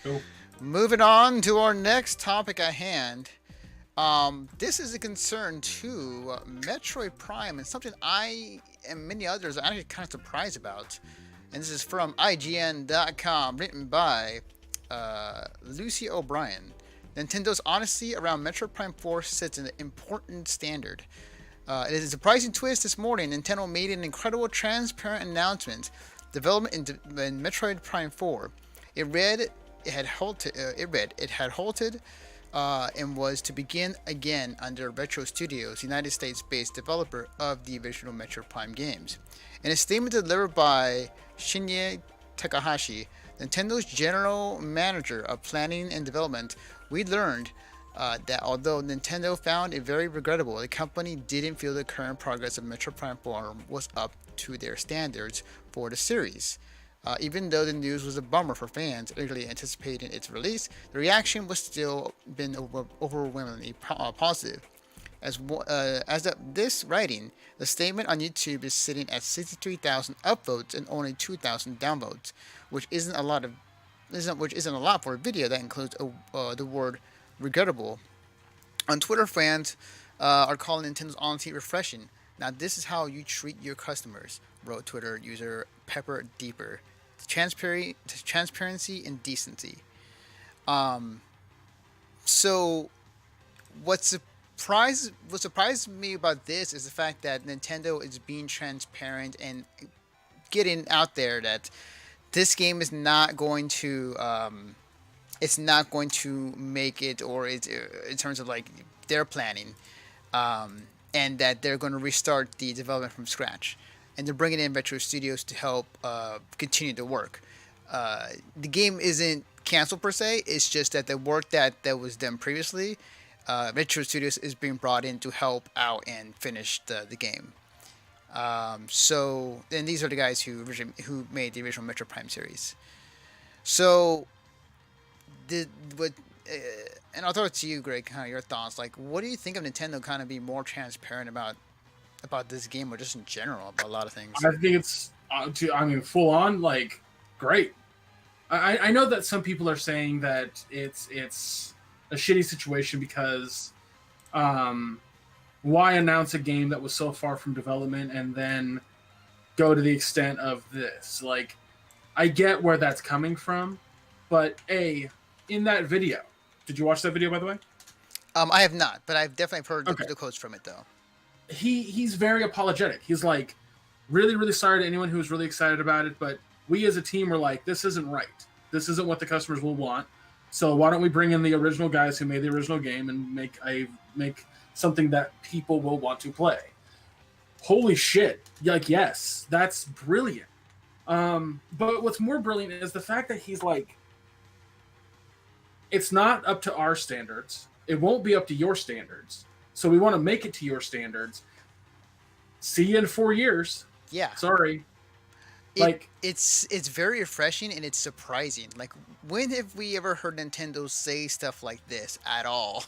Cool. Moving on to our next topic at hand. This is a concern to Metroid Prime and something I and many others are actually kind of surprised about. And this is from IGN.com, written by Lucy O'Brien. Nintendo's honesty around Metroid Prime 4 sets an important standard. It is a surprising twist this morning. Nintendo made an incredible transparent announcement. Development in Metroid Prime 4. It read it had halted. And was to begin again under Retro Studios, United States-based developer of the original Metroid Prime games. In a statement delivered by Shinya Takahashi, Nintendo's general manager of planning and development, we learned that although Nintendo found it very regrettable, the company didn't feel the current progress of Metroid Prime 4 was up to their standards for the series. Even though the news was a bummer for fans eagerly anticipating its release, the reaction was still been overwhelmingly positive. As of this writing, the statement on YouTube is sitting at 63,000 upvotes and only 2,000 downvotes, which isn't a lot for a video that includes the word regrettable. On Twitter, fans are calling Nintendo's honesty refreshing. Now, this is how you treat your customers, wrote Twitter user Pepper Deeper. Transparency and decency. Um, so, what surprised me about this is the fact that Nintendo is being transparent and getting out there that this game is not going to it's not going to make it, or it's in terms of like their planning, and that they're going to restart the development from scratch, and they're bringing in Retro Studios to help continue the work. The game isn't canceled per se; it's just that the work that was done previously, Retro Studios is being brought in to help out and finish the game. And these are the guys who made the original Metro Prime series. So, did what? And I'll throw it to you, Greg. Kind of your thoughts. Like, what do you think of Nintendo kind of being more transparent about this game, or just in general about a lot of things? I think it's, full on, like, great. I know that some people are saying that it's a shitty situation because why announce a game that was so far from development and then go to the extent of this? Like, I get where that's coming from, but in that video, did you watch that video, by the way? I have not, but I've definitely heard Okay. the quotes from it though. He's very apologetic. He's like, really, really sorry to anyone who was really excited about it, but we as a team were like, this isn't right. This isn't what the customers will want. So why don't we bring in the original guys who made the original game and make something that people will want to play? Holy shit! Like, yes, that's brilliant. But what's more brilliant is the fact that he's like, it's not up to our standards. It won't be up to your standards. So we want to make it to your standards. See you in 4 years. Yeah. Sorry. Like, it's very refreshing and it's surprising. Like, when have we ever heard Nintendo say stuff like this at all?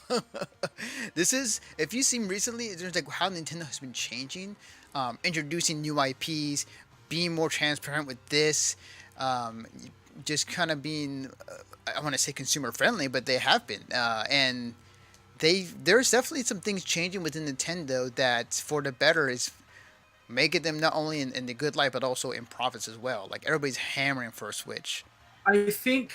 This is, if you've seen recently, it's like how Nintendo has been changing, introducing new IPs, being more transparent with this, just kind of being, I want to say consumer friendly, but they have been, and there's definitely some things changing within Nintendo that for the better is making them not only in the good light but also in profits as well. Like, everybody's hammering for a Switch. I think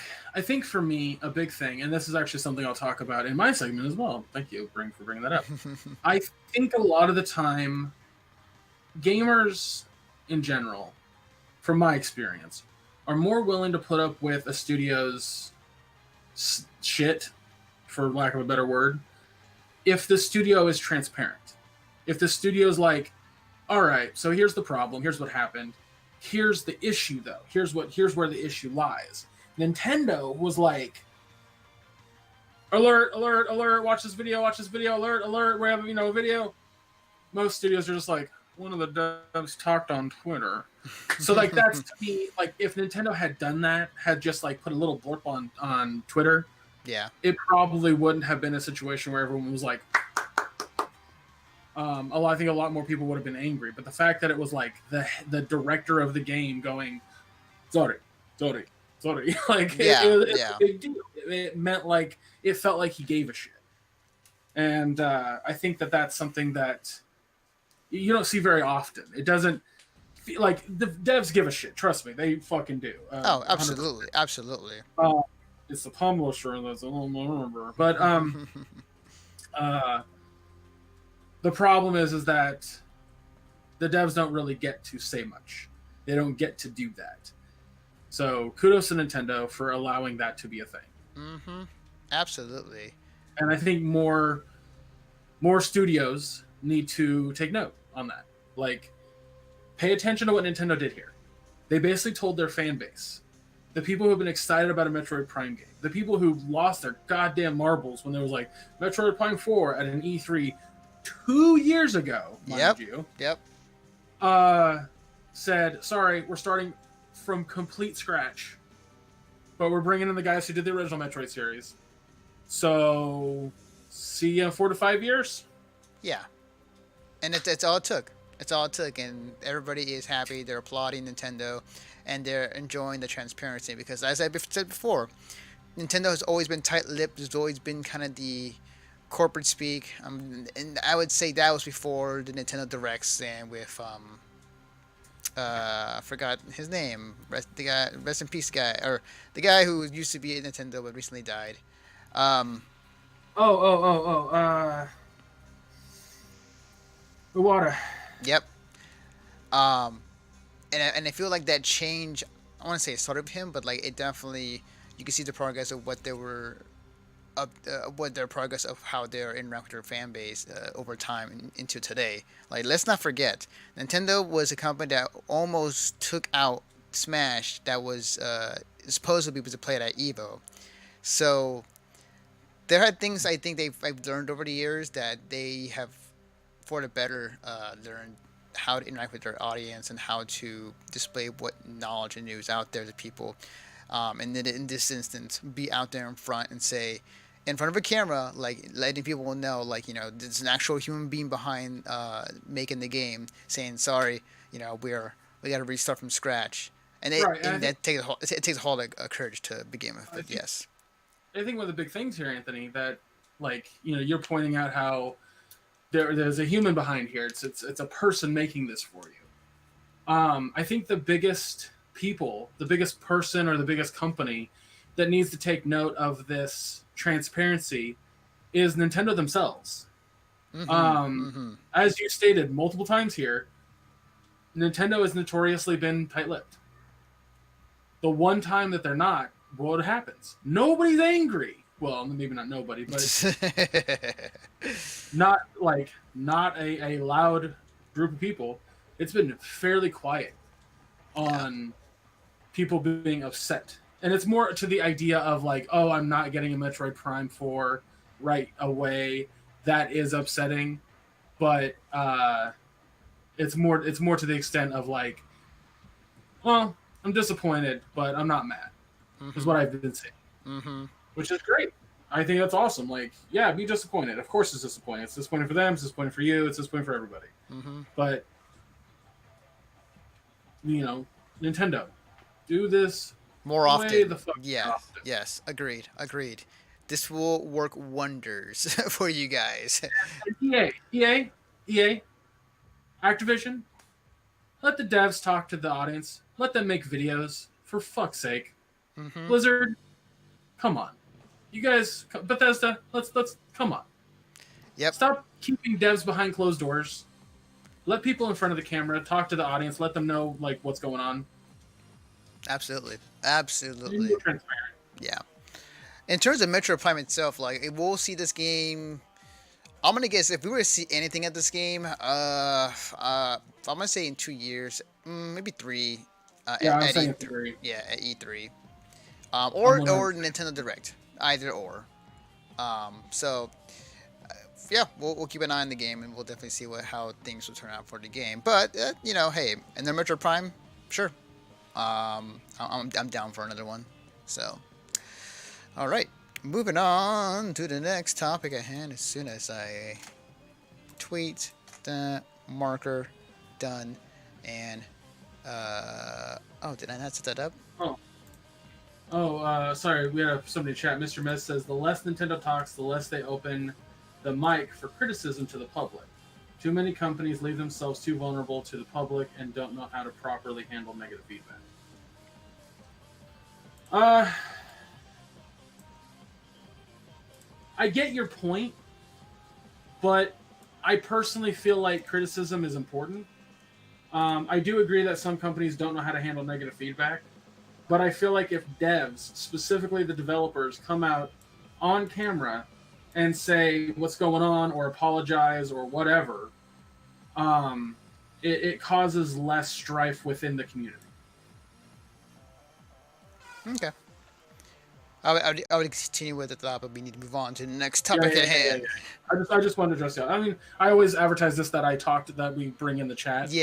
for me, a big thing, and this is actually something I'll talk about in my segment as well. Thank you, Bring, for bringing that up. I think a lot of the time, gamers in general, from my experience, are more willing to put up with a studio's shit, for lack of a better word, if the studio is transparent. If the studio's like, all right, so here's the problem, here's what happened, here's the issue though, here's where the issue lies. Nintendo was like, alert, alert, alert, watch this video, alert, alert, we have a video. Most studios are just like, one of the devs talked on Twitter. So like, that's to me, like, if Nintendo had done that, had just like put a little blurb on Twitter, Yeah. it probably wouldn't have been a situation where everyone was like, I think a lot more people would have been angry. But the fact that it was like the director of the game going, sorry, Sorry, like Yeah, it's a yeah. big deal. It meant like it felt like he gave a shit, and I think that that's something that you don't see very often. It doesn't feel like the devs give a shit. Trust me, they fucking do. Oh, 100%. absolutely, absolutely. Uh, it's the publisher that's a little more, but uh, the problem is that the devs don't really get to say much. They don't get to do that. So kudos to Nintendo for allowing that to be a thing. Mm-hmm. Absolutely. And I think more studios need to take note on that. Like, pay attention to what Nintendo did here. They basically told their fan base, the people who have been excited about a Metroid Prime game, the people who lost their goddamn marbles when there was like Metroid Prime 4 at an E3 2 years ago, mind Yep. you, Yep. said, sorry, we're starting from complete scratch, but we're bringing in the guys who did the original Metroid series. So, see you in 4 to 5 years. Yeah. And it's all it took. It's all it took, and everybody is happy. They're applauding Nintendo, and they're enjoying the transparency because, as I said before, Nintendo has always been tight-lipped. There's always been kind of the corporate speak, and I would say that was before the Nintendo Directs and with I forgot his name. Rest in peace, guy, or the guy who used to be at Nintendo but recently died. Um, Iwata. yep. And I feel like that change. I want to say it started with him, but like it definitely you can see the progress of what they were up, what their progress of how they're interacting with their fan base over time into today. Like let's not forget, Nintendo was a company that almost took out Smash that was supposedly was played at Evo. So there are things I think I've learned over the years that they have for the better learned how to interact with their audience and how to display what knowledge and news out there to people. And then in this instance, be out there in front and say, in front of a camera, like letting people know, like there's an actual human being behind making the game, saying sorry, we got to restart from scratch, and Right. And that takes a whole like a courage to begin with. But yes, I think one of the big things here, Anthony, that like you're pointing out how there's a human behind here. It's a person making this for you. I think the biggest person or the biggest company that needs to take note of this transparency is Nintendo themselves. As you stated multiple times here, Nintendo has notoriously been tight-lipped. The one time that they're not, what happens? Nobody's angry. Well, maybe not nobody, but not a loud group of people. It's been fairly quiet on people being upset. And it's more to the idea of like, oh, I'm not getting a Metroid Prime 4 right away. That is upsetting. But it's more to the extent of like, well, I'm disappointed, but I'm not mad. Is what I've been saying. Which is great. I think that's awesome. Like, yeah, be disappointed. Of course it's disappointing. It's disappointing for them, it's disappointing for you, it's disappointing for everybody. But Nintendo, do this more often. the fuck Yeah. often. Yes. Agreed. This will work wonders for you guys. EA, Activision, let the devs talk to the audience. Let them make videos. For fuck's sake. Blizzard, come on. You guys, Bethesda, let's come on. Yep. Stop keeping devs behind closed doors. Let people in front of the camera talk to the audience. Let them know like what's going on. Absolutely. Be transparent. Yeah. In terms of Metroid Prime itself, like we'll see this game. I'm gonna guess if we were to see anything at this game, I'm gonna say in 2 years, maybe 3. Yeah, I'm at saying E3. 3. Yeah, at E3. Or Nintendo Direct, either or. So yeah, we'll keep an eye on the game and we'll definitely see how things will turn out for the game. But hey, and then Metroid Prime, sure. I'm down for another one. So, all right, moving on to the next topic at hand. As soon as I tweet that marker done, and oh, did I not set that up? Oh, Oh, sorry, we had somebody in chat. Mr. Mess says the less Nintendo talks, the less they open the mic for criticism to the public. Too many companies leave themselves too vulnerable to the public and don't know how to properly handle negative feedback. I get your point, but I personally feel like criticism is important. I do agree that some companies don't know how to handle negative feedback, but I feel like if devs, specifically the developers, come out on camera and say what's going on or apologize or whatever, it causes less strife within the community. Okay. I would continue with the thought, but we need to move on to the next topic at hand. I just wanted to address that. I mean, I always advertise this that I talked that we bring in the chat. Yeah.